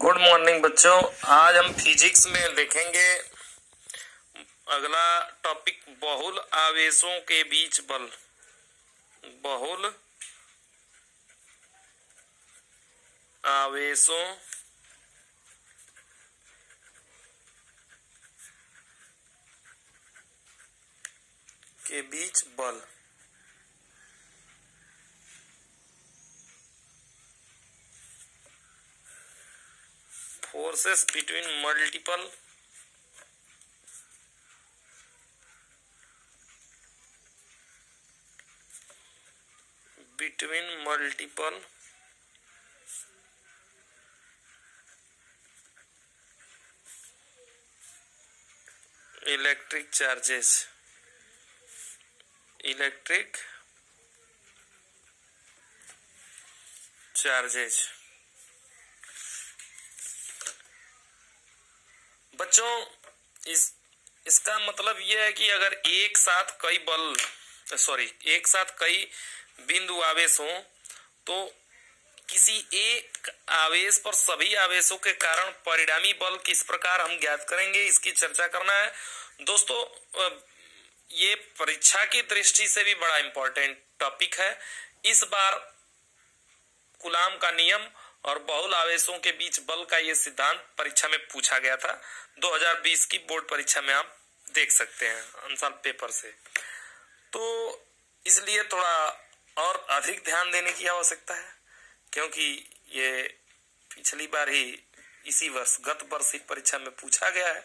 Good morning बच्चों। आज हम फिजिक्स में देखेंगे अगला टॉपिक बहुल आवेशों के बीच बल। बहुल आवेशों के बीच बल। Forces between multiple electric charges. बच्चों इसका मतलब यह है कि अगर एक साथ कई बिंदु आवेश हो तो किसी एक आवेश पर सभी आवेशों के कारण परिणामी बल किस प्रकार हम ज्ञात करेंगे, इसकी चर्चा करना है। दोस्तों, ये परीक्षा की दृष्टि से भी बड़ा इंपॉर्टेंट टॉपिक है। इस बार कूलाम का नियम और बहुल आवेशों के बीच बल का ये सिद्धांत परीक्षा में पूछा गया था। 2020 की बोर्ड परीक्षा में आप देख सकते हैं आंसर पेपर से। तो इसलिए थोड़ा और अधिक ध्यान देने की आवश्यकता है, क्योंकि ये पिछली बार ही गत वर्ष ही परीक्षा में पूछा गया है।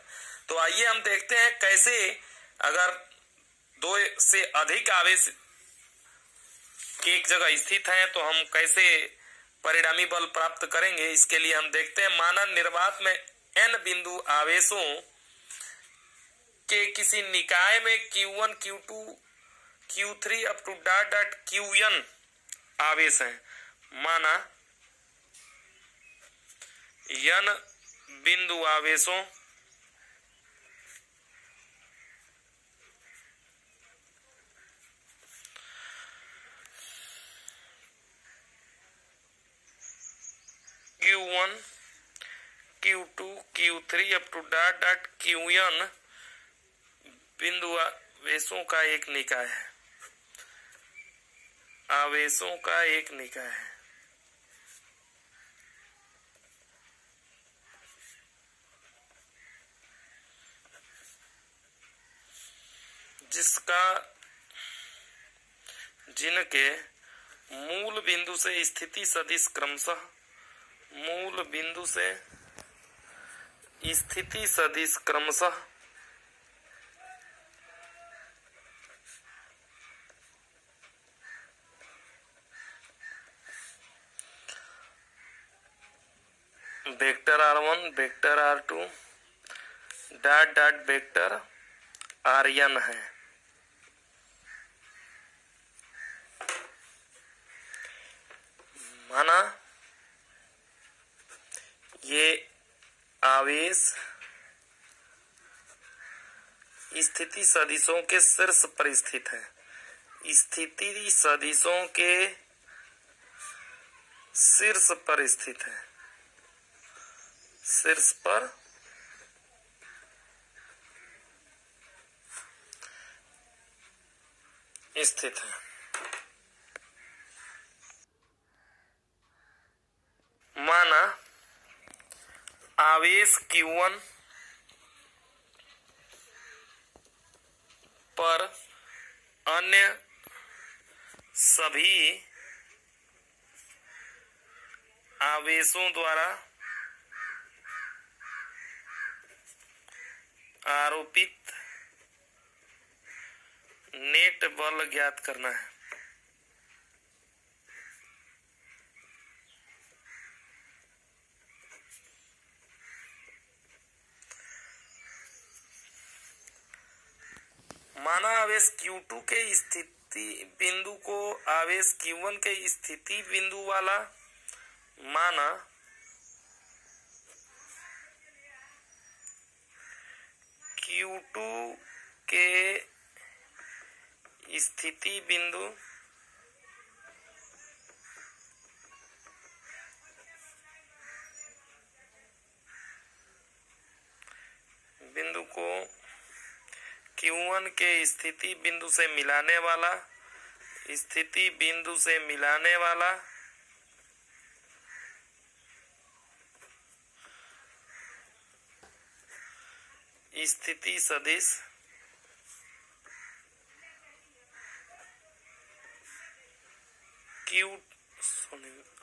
तो आइए हम देखते हैं कैसे अगर दो से अधिक आवेश एक जगह स्थित हैं तो हम कैसे परिणामी बल प्राप्त करेंगे। इसके लिए हम देखते हैं, माना निर्वात में n बिंदु आवेशों के किसी निकाय में Q1, Q2, Q3 up to dot Qn आवेश हैं। माना n बिंदु आवेशों Q1, Q2, Q3 up to dot Qn बिंदु आवेशों का एक निकाय है। आवेशों का एक निकाय है। जिनके मूल बिंदु से स्थिति सदिश क्रमशः vector r1, vector r2 dot vector rn है। माना ये आवेश स्थिति सदिशों के शीर्ष पर स्थित है। स्थिति सदिशों के शीर्ष पर स्थित है। शीर्ष पर स्थित है। माना आवेश Q1 पर अन्य सभी आवेशों द्वारा आरोपित नेट बल ज्ञात करना है। माना आवेश Q2 के स्थिति बिंदु को आवेश Q1 के स्थिति बिंदु वाला माना Q2 के स्थिति बिंदु बिंदु को Q1 के स्थिति बिंदु से मिलाने वाला स्थिति सदिश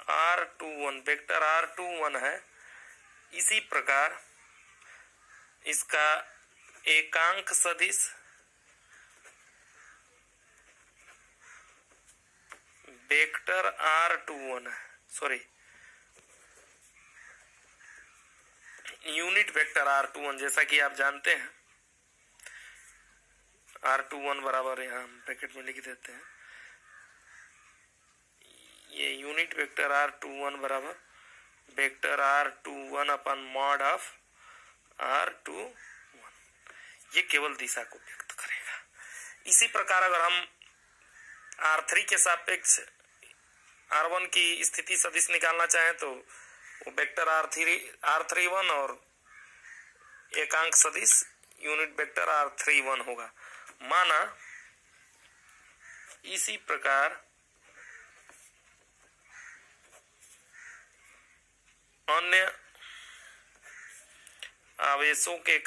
R21 वेक्टर R21 है। इसी प्रकार इसका एकांक सदिश वेक्टर R21 है, सॉरी यूनिट वेक्टर R21, जैसा कि आप जानते हैं R21 बराबर, यहाँ हम ब्रैकेट में लिख देते हैं, ये यूनिट वेक्टर R21 बराबर vector R21 upon mod of R21, ये केवल दिशा को व्यक्त करेगा। इसी प्रकार अगर हम R3 के सापेक्ष R1 की स्थिति सदिश निकालना चाहें तो वो वेक्टर R31 और एकांक सदिश यूनिट वेक्टर R31 होगा। माना इसी प्रकार अन्य आवेशों के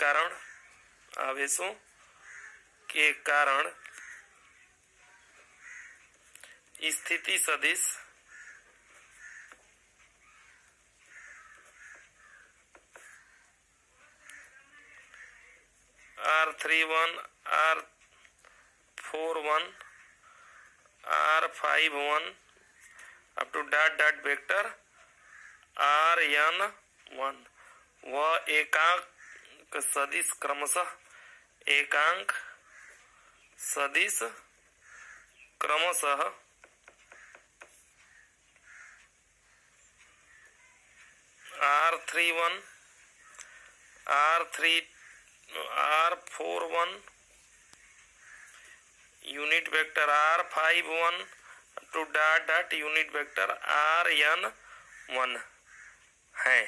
कारण स्थिति सदिश R31, R41, R51 up to dot vector Rn1 वह एकांक सदिश क्रमशः R31, R41 unit vector R51 to dot unit vector Rn1 है।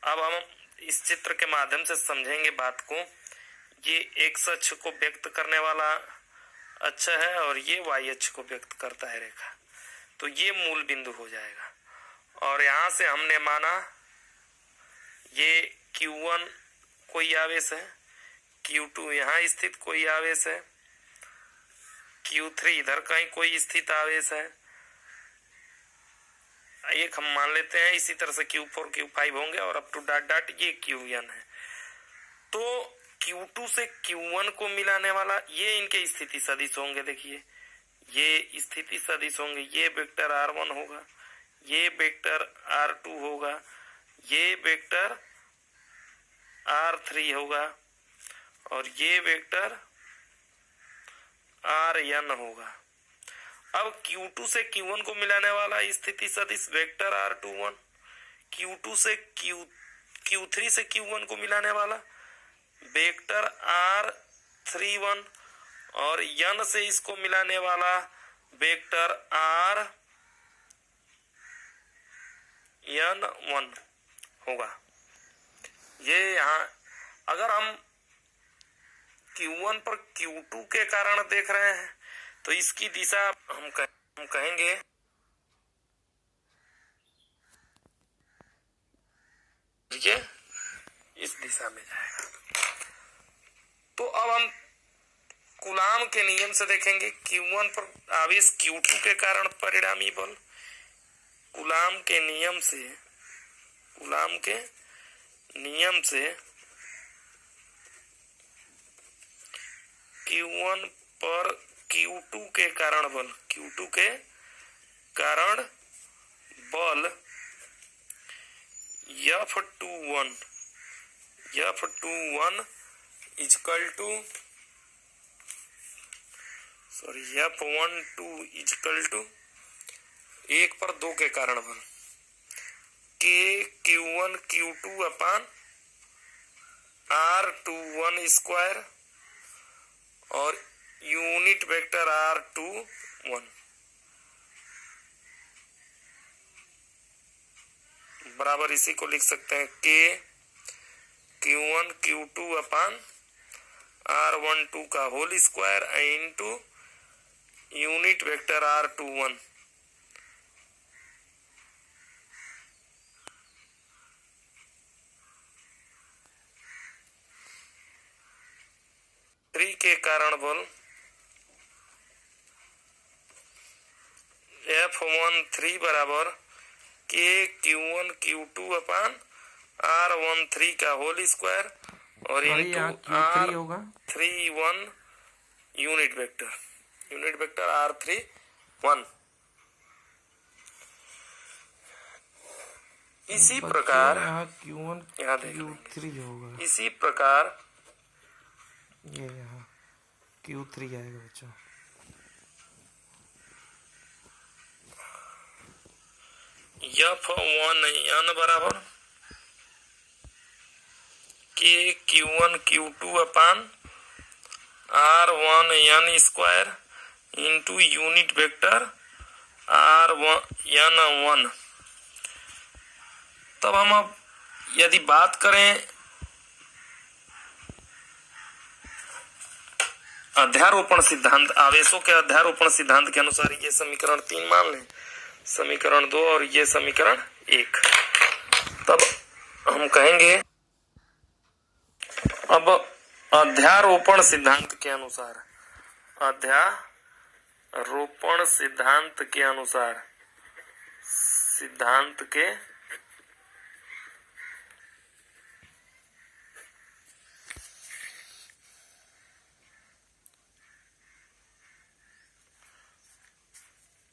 अब हम इस चित्र के माध्यम से समझेंगे बात को। ये एक्स अक्ष को व्यक्त करने वाला अक्ष है और ये वाई अक्ष को व्यक्त करता है रेखा, तो ये मूल बिंदु हो जाएगा। और यहां से हमने माना ये Q1 कोई आवेश है, Q2 यहाँ स्थित कोई आवेश है, Q3 इधर कहीं कोई स्थित आवेश है, एक हम मान लेते हैं। इसी तरह से Q4 Q5 होंगे और अप टू डॉट ये Qn है। तो Q2 से Q1 को मिलाने वाला ये इनके स्थिति सदिश होंगे। देखिए ये स्थिति सदिश होंगे, ये वेक्टर R1 होगा, ये वेक्टर R2 होगा, ये वेक्टर R3 होगा और ये वेक्टर Rn होगा। अब Q2 से Q1 को मिलाने वाला स्थिति सदिश वेक्टर R21, Q2 से Q3 से Q1 को मिलाने वाला वेक्टर R31 और N से इसको मिलाने वाला वेक्टर Rn1 होगा। ये यहाँ अगर हम Q1 पर Q2 के कारण देख रहे हैं तो इसकी दिशा हम कहेंगे ये इस दिशा में जाएगा। तो अब हम कूलाम के नियम से देखेंगे Q1 पर आवेश Q2 के कारण परिणामी बल। कूलाम के नियम से Q1 पर Q2 के कारण बल, F21 is equal to F12 is equal to 1 पर 2 के कारण बल Q1 Q2 अपान R21 स्क्वायर और यूनिट वेक्टर R21 बराबर इसी को लिख सकते हैं Q1 Q2 अपान R12 का whole square into unit vector R21 3 के कारण बल F13 बराबर के Q1 Q2 अपान R13 का होल स्क्वायर और into R31 unit vector R31। इसी प्रकार Q1 Q3 होगा, इसी प्रकार ये यहाँ Q3 आएगा बच्चों। F1n बराबर के Q1 Q2 अपान R1n square into unit vector R1n। तब हम अब यदि बात करें अध्यारोपण सिद्धांत, आवेशों के अध्यारोपण सिद्धांत के अनुसार ये समीकरण 3 मान लें, समीकरण 2 और ये समीकरण 1। तब हम कहेंगे अब अध्यारोपण सिद्धांत के अनुसार, अध्यारोपण सिद्धांत के अनुसार, सिद्धांत के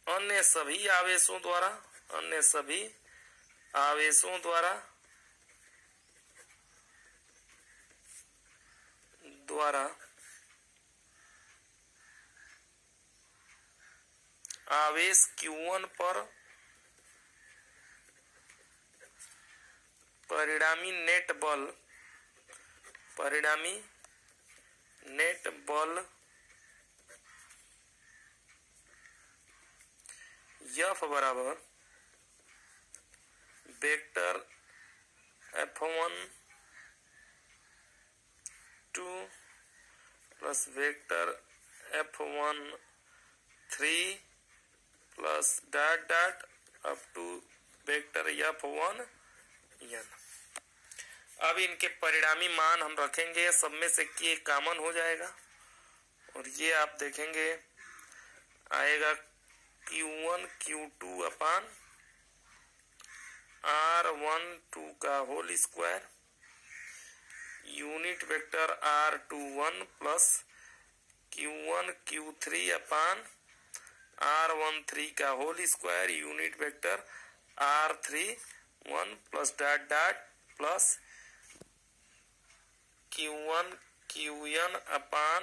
अन्य सभी आवेशों द्वारा आवेश Q1 पर परिणामी नेट बल F बराबर vector F12 plus vector F13 plus dot up to vector F1n। अब इनके परिणामी मान हम रखेंगे, सब में से k कॉमन हो जाएगा और ये आप देखेंगे आएगा Q1 Q2 अपान R12 का whole square unit vector R21 plus Q1 Q3 upon R13 का whole square unit vector R31 plus dot plus Q1 Qn upon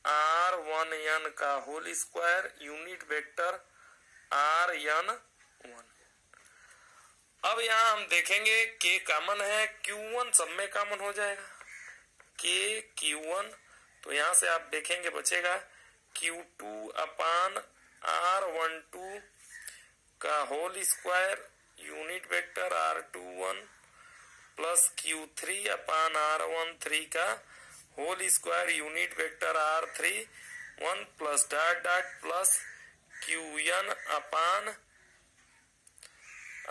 R1n का whole square unit vector Rn1। अब यहाँ हम देखेंगे k common है, Q1 सब में कॉमन हो जाएगा, k Q1, तो यहाँ से आप देखेंगे बचेगा Q2 अपान R12 का whole square unit vector R21 plus Q3 upon R13 का whole square unit vector R31 plus dot plus Qn upon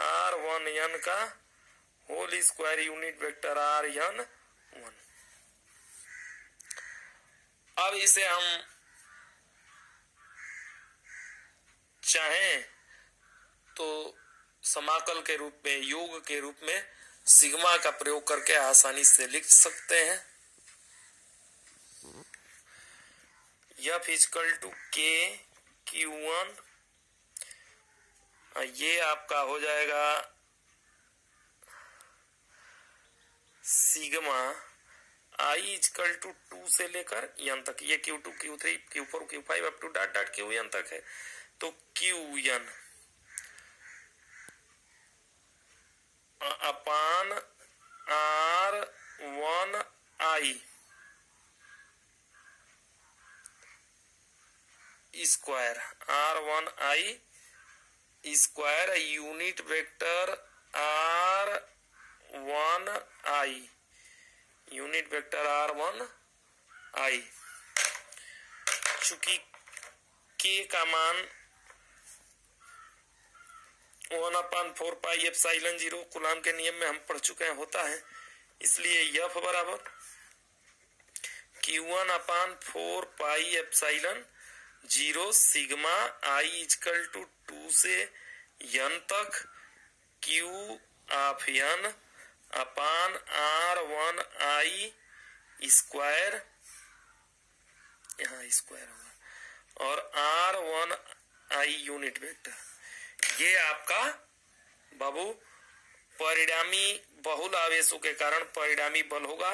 R1n का whole square unit vector Rn1। अब इसे हम चाहें तो समाकल के रूप में, योग के रूप में सिग्मा का प्रयोग करके आसानी से लिख सकते हैं। F equal to K Q1, ये आपका हो जाएगा सिग्मा I इक्वल टू 2 से लेकर n तक, ये Q2 Q3 Q4 Q5 up to dot Qn तक है, तो Qn अपान R1I square, R1I square unit vector R1I, unit vector R1I। चूंकि K का मान 1/4πε0 कूलाम के नियम में हम पढ़ चुके हैं होता है, इसलिए F बराबर Q1/4πε0 sigma I equal to 2 से n तक Q of n upon R1I square, यहाँ स्क्वायर होगा, और R1I यूनिट वेक्टर। ये आपका बाबू परिणामी बहुल आवेशों के कारण परिणामी बल होगा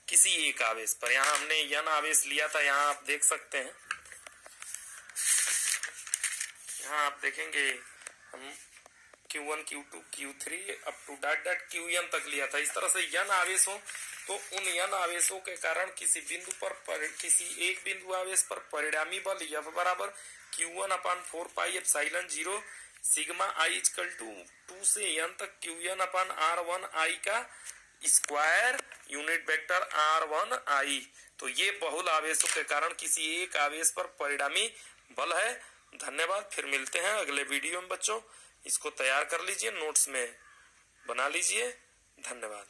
किसी एक आवेश पर। यहाँ हमने n आवेश लिया था, यहाँ आप देख सकते हैं, यहाँ आप देखेंगे हम Q1, Q2, Q3 up to Qn तक लिया था। इस तरह से n आवेश हो तो उन n आवेशों के कारण किसी बिंदु पर किसी एक बिंदु आवेश पर परिणामी बल F बराबर Q1/4πε0 sigma I equal to 2 से n तक Qn/R1I का स्क्वायर यूनिट वेक्टर R1I। तो ये बहुल आवेशों के कारण किसी एक आवेश पर परिणामी बल है। धन्यवाद, फिर मिलते हैं अगले वीडियो में बच्चों। इसको तैयार कर लीजिए, नोट्स में बना लीजिए। धन्यवाद।